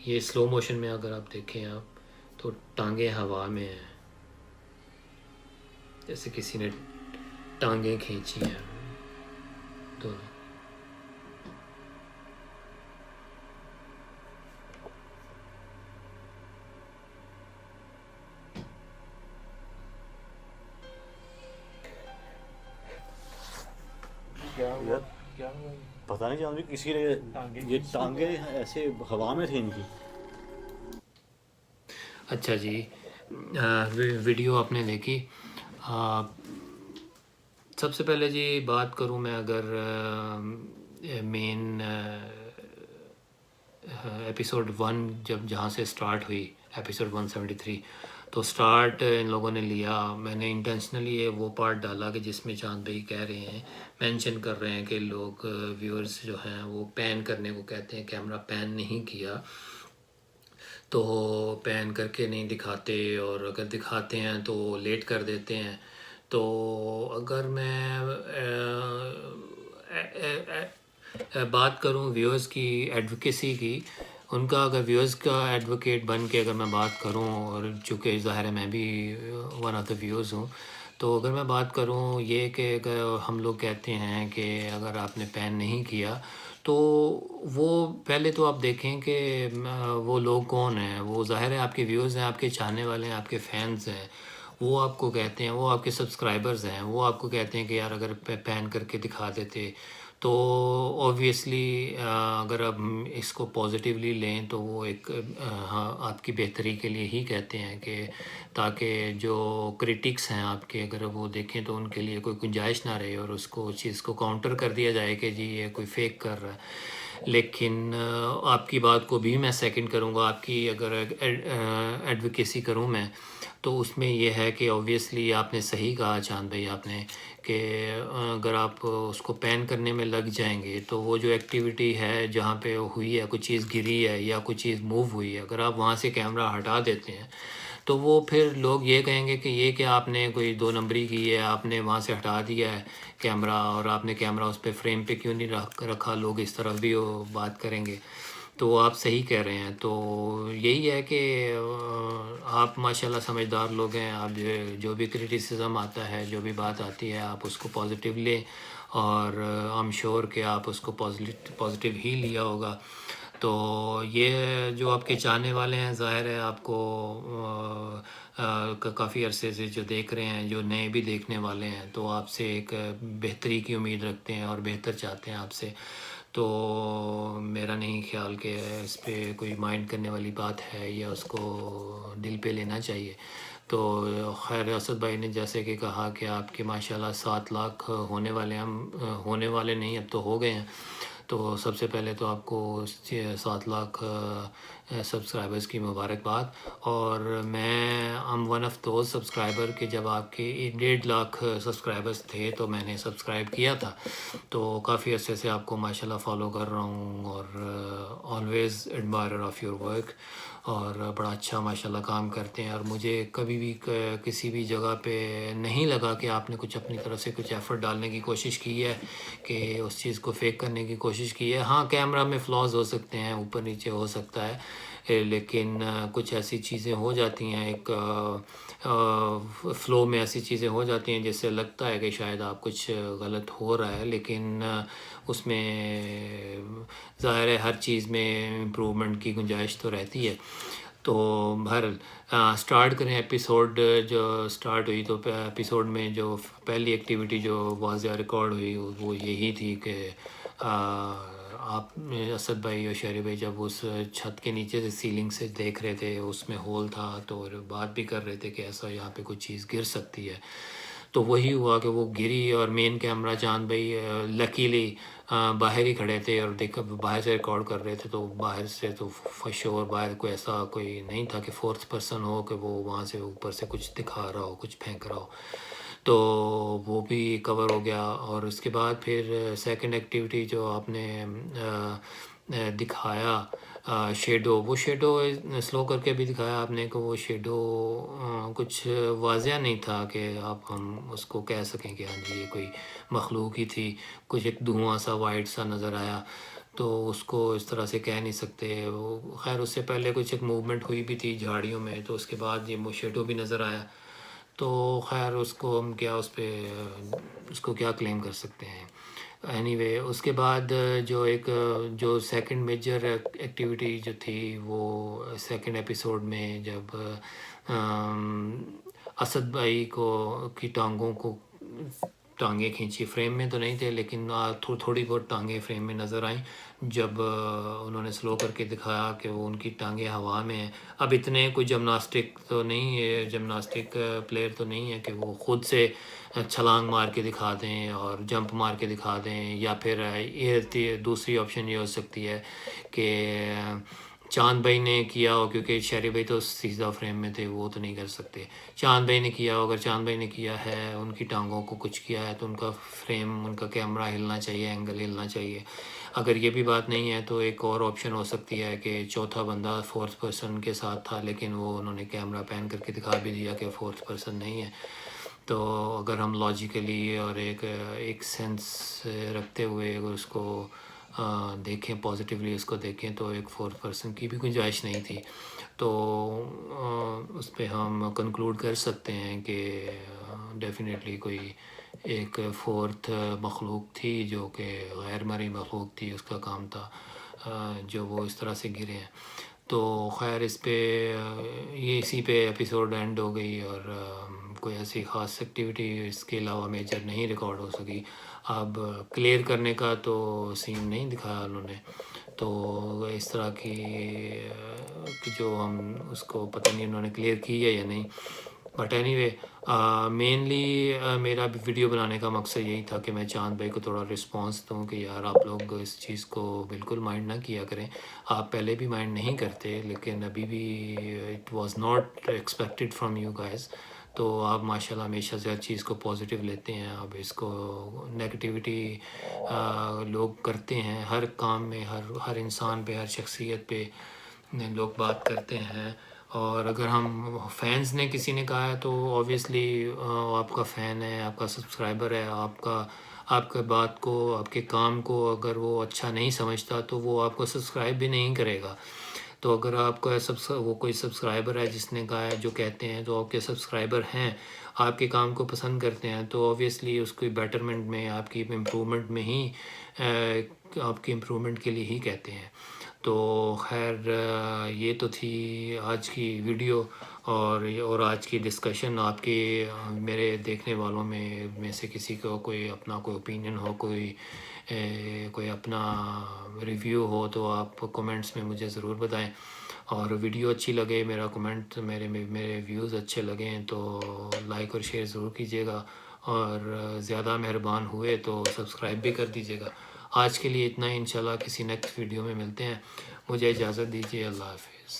یہ slow motion میں اگر آپ دیکھیں آپ تو ٹانگیں ہوا میں ہیں، جیسے کسی نے ٹانگیں کھینچی ہیں دونوں. کیا ہوا کیا ہوا پتہ نہیں جان بھی کسی نے یہ ٹانگیں ایسے ہوا میں تھیں ان کی. اچھا جی، ویڈیو آپ نے دیکھی. سب سے پہلے جی بات کروں میں اگر مین ایپیسوڈ 1 جہاں سے سٹارٹ ہوئی، ایپیسوڈ 173، تو سٹارٹ ان لوگوں نے لیا. میں نے انٹینشنلی یہ وہ پارٹ ڈالا کہ جس میں چاند بھائی کہہ رہے ہیں، مینشن کر رہے ہیں کہ لوگ ویورز جو ہیں وہ پین کرنے کو کہتے ہیں، کیمرہ پین نہیں کیا تو پین کر کے نہیں دکھاتے، اور اگر دکھاتے ہیں تو لیٹ کر دیتے ہیں. تو اگر میں بات کروں ویورز کی ایڈوکیسی کی، ان کا اگر ویورز کا ایڈوکیٹ بن کے اگر میں بات کروں، اور چونکہ ظاہر ہے میں بھی ون آف دا ویورز ہوں، تو اگر میں بات کروں یہ کہ اگر ہم لوگ کہتے ہیں کہ اگر آپ نے پین نہیں کیا تو وہ پہلے تو آپ دیکھیں کہ وہ لوگ کون ہیں. وہ ظاہر ہے آپ کے ویورز ہیں، آپ کے چاہنے والے ہیں، آپ کے فینز ہیں. وہ آپ کو کہتے ہیں، وہ آپ کے سبسکرائبرز ہیں، وہ آپ کو کہتے ہیں کہ یار اگر پین کر کے دکھا دیتے تو اوبویسلی اگر آپ اس کو پازیٹیولی لیں تو وہ ایک ہاں آپ کی بہتری کے لیے ہی کہتے ہیں، کہ تاکہ جو کریٹکس ہیں آپ کے اگر وہ دیکھیں تو ان کے لیے کوئی گنجائش نہ رہے اور اس کو چیز کو کاؤنٹر کر دیا جائے کہ جی یہ کوئی فیک کر رہا ہے. لیکن آپ کی بات کو بھی میں سیکنڈ کروں گا. آپ کی اگر ایڈوکیسی کروں میں تو اس میں یہ ہے کہ اوبویسلی آپ نے صحیح کہا چاند بھائی آپ نے، کہ اگر آپ اس کو پین کرنے میں لگ جائیں گے تو وہ جو ایکٹیویٹی ہے جہاں پہ ہوئی ہے، کوئی چیز گری ہے یا کوئی چیز موو ہوئی ہے، اگر آپ وہاں سے کیمرہ ہٹا دیتے ہیں تو وہ پھر لوگ یہ کہیں گے کہ یہ کہ آپ نے کوئی 2 نمبری کی ہے، آپ نے وہاں سے ہٹا دیا ہے کیمرہ، اور آپ نے کیمرہ اس پہ فریم پہ کیوں نہیں رکھا. لوگ اس طرف بھی وہ بات کریں گے. تو آپ صحیح کہہ رہے ہیں. تو یہی ہے کہ آپ ماشاءاللہ سمجھدار لوگ ہیں. آپ جو بھی کرٹیسزم آتا ہے، جو بھی بات آتی ہے، آپ اس کو پازیٹیو لیں، اور ایم شور کہ آپ اس کو پازیٹیو ہی لیا ہوگا. تو یہ جو آپ کے چاہنے والے ہیں، ظاہر ہے آپ کو کافی عرصے سے جو دیکھ رہے ہیں، جو نئے بھی دیکھنے والے ہیں، تو آپ سے ایک بہتری کی امید رکھتے ہیں اور بہتر چاہتے ہیں آپ سے. تو میرا نہیں خیال کہ اس پہ کوئی مائنڈ کرنے والی بات ہے یا اس کو دل پہ لینا چاہیے. تو خیر اسد بھائی نے جیسے کہ کہا کہ آپ کے ماشاءاللہ 7 لاکھ ہونے والے ہیں، ہم ہونے والے نہیں اب تو ہو گئے ہیں. تو سب سے پہلے تو آپ کو 7 لاکھ سبسکرائبرز کی مبارکباد. اور میں ون آف دوز سبسکرائبر کہ جب آپ کے 1.5 لاکھ سبسکرائبرز تھے تو میں نے سبسکرائب کیا تھا. تو کافی عرصے سے آپ کو ماشاءاللہ فالو کر رہا ہوں، اور آلویز ایڈمائرر آف یور ورک، اور بڑا اچھا ماشاءاللہ کام کرتے ہیں. اور مجھے کبھی بھی کسی بھی جگہ پہ نہیں لگا کہ آپ نے کچھ اپنی طرف سے کچھ ایفرٹ ڈالنے کی کوشش کی ہے، کہ اس چیز کو فیک کرنے کی کوشش کی ہے. ہاں کیمرہ میں فلاز ہو سکتے ہیں، اوپر نیچے ہو سکتا ہے، لیکن کچھ ایسی چیزیں ہو جاتی ہیں، ایک فلو میں ایسی چیزیں ہو جاتی ہیں جس سے لگتا ہے کہ شاید آپ کچھ غلط ہو رہا ہے، لیکن اس میں ظاہر ہے ہر چیز میں امپرومنٹ کی گنجائش تو رہتی ہے. تو بہرحال سٹارٹ کریں. ایپیسوڈ جو سٹارٹ ہوئی تو ایپیسوڈ میں جو پہلی ایکٹیویٹی جو واضح ریکارڈ ہوئی وہ یہی تھی کہ آپ اسد بھائی اور شہری بھائی جب اس چھت کے نیچے سے سیلنگ سے دیکھ رہے تھے، اس میں ہول تھا، تو بات بھی کر رہے تھے کہ ایسا یہاں پہ کوئی چیز گر سکتی ہے. تو وہی ہوا کہ وہ گری، اور مین کیمرہ چاند بھائی لکیلی باہر ہی کھڑے تھے اور دیکھا باہر سے ریکارڈ کر رہے تھے. تو باہر سے تو فشور باہر کوئی ایسا کوئی نہیں تھا کہ فورتھ پرسن ہو کہ وہ وہاں سے اوپر سے کچھ دکھا رہا ہو، کچھ پھینک رہا ہو. تو وہ بھی کور ہو گیا. اور اس کے بعد پھر سیکنڈ ایکٹیویٹی جو آپ نے دکھایا شیڈو، وہ شیڈو سلو کر کے بھی دکھایا آپ نے کہ وہ شیڈو کچھ واضح نہیں تھا کہ آپ ہم اس کو کہہ سکیں کہ ہاں جی یہ کوئی مخلوق ہی تھی. کچھ ایک دھواں سا وائٹ سا نظر آیا. تو اس کو اس طرح سے کہہ نہیں سکتے. وہ خیر اس سے پہلے کچھ ایک موومنٹ ہوئی بھی تھی جھاڑیوں میں، تو اس کے بعد یہ موشیٹو بھی نظر آیا. تو خیر اس کو ہم کیا اس پہ اس کو کیا کلیم کر سکتے ہیں. اینی وے اس کے بعد جو سیکنڈ میجر ایکٹیویٹی جو تھی وہ سیکنڈ ایپیسوڈ میں جب اسد بھائی کی ٹانگیں کھینچی، فریم میں تو نہیں تھے لیکن تھوڑی بہت ٹانگیں فریم میں نظر آئیں جب انہوں نے سلو کر کے دکھایا کہ وہ ان کی ٹانگیں ہوا میں ہیں. اب اتنے کوئی جمناسٹک تو نہیں ہے، جمناسٹک پلیئر تو نہیں ہے کہ وہ خود سے چھلانگ مار کے دکھا دیں اور جمپ مار کے دکھا دیں، یا پھر دوسری آپشن یہ ہو سکتی ہے کہ چاند بھائی نے کیا ہو، کیونکہ شہری بھائی تو سیدھا فریم میں تھے، وہ تو نہیں کر سکتے. چاند بھائی نے کیا ہو، اگر چاند بھائی نے کیا ہے ان کی ٹانگوں کو کچھ کیا ہے تو ان کا فریم، ان کا کیمرہ ہلنا چاہیے، اینگل ہلنا چاہیے. اگر یہ بھی بات نہیں ہے تو ایک اور آپشن ہو سکتی ہے کہ چوتھا بندہ فورتھ پرسن کے ساتھ تھا، لیکن وہ انہوں نے کیمرہ پین کر کے دکھا بھی دیا کہ فورتھ پرسن نہیں ہے. تو اگر ہم لاجیکلی اور ایک سینس رکھتے ہوئے اگر اس کو دیکھیں، پازیٹیولی اس کو دیکھیں، تو ایک فورتھ پرسن کی بھی گنجائش نہیں تھی. تو اس پہ ہم کنکلوڈ کر سکتے ہیں کہ ڈیفینیٹلی کوئی ایک فورتھ مخلوق تھی جو کہ غیر مرئی مخلوق تھی، اس کا کام تھا جو وہ اس طرح سے گرے ہیں. تو خیر اس پہ اسی پہ ایپیسوڈ اینڈ ہو گئی، اور کوئی ایسی خاص ایکٹیویٹی اس کے علاوہ میجر نہیں ریکارڈ ہو سکی. اب کلیئر کرنے کا تو سین نہیں دکھایا انہوں نے، تو اس طرح کی جو ہم اس کو پتہ نہیں انہوں نے کلیئر کی ہے یا نہیں. بٹ اینی وے مینلی میرا ویڈیو بنانے کا مقصد یہی تھا کہ میں چاند بھائی کو تھوڑا رسپانس دوں کہ یار آپ لوگ اس چیز کو بالکل مائنڈ نہ کیا کریں. آپ پہلے بھی مائنڈ نہیں کرتے، لیکن ابھی بھی it was not expected from you guys. تو آپ ماشاء اللہ ہمیشہ سے ہر چیز کو پازیٹیو لیتے ہیں. اب اس کو نیگیٹیوٹی لوگ کرتے ہیں ہر کام میں، ہر انسان پہ، ہر شخصیت پہ لوگ بات کرتے ہیں. اور اگر ہم فینس نے کسی نے کہا ہے تو اوبویسلی آپ کا فین ہے، آپ کا سبسکرائبر ہے، آپ کے بات کو، آپ کے کام کو اگر وہ اچھا نہیں سمجھتا تو وہ آپ کو سبسکرائب بھی نہیں کرے گا. تو اگر آپ کا وہ کوئی سبسکرائبر ہے جس نے کہا ہے، جو کہتے ہیں، تو آپ کے سبسکرائبر ہیں، آپ کے کام کو پسند کرتے ہیں، تو اوبویسلی اس کی بیٹرمنٹ میں، آپ کی امپرومنٹ میں ہی، آپ کی امپرومنٹ کے لیے ہی کہتے ہیں. تو خیر یہ تو تھی آج کی ویڈیو اور آج کی ڈسکشن. آپ کے میرے دیکھنے والوں میں سے کسی کو کوئی اپنا کوئی اوپینین ہو، کوئی اپنا ریویو ہو، تو آپ کمنٹس میں مجھے ضرور بتائیں. اور ویڈیو اچھی لگے، میرا کمنٹ، میرے ویوز اچھے لگیں تو لائک اور شیئر ضرور کیجیے گا، اور زیادہ مہربان ہوئے تو سبسکرائب بھی کر دیجیے گا. آج کے لیے اتنا ہی، انشاءاللہ کسی نیکسٹ ویڈیو میں ملتے ہیں. مجھے اجازت دیجیے. اللہ حافظ.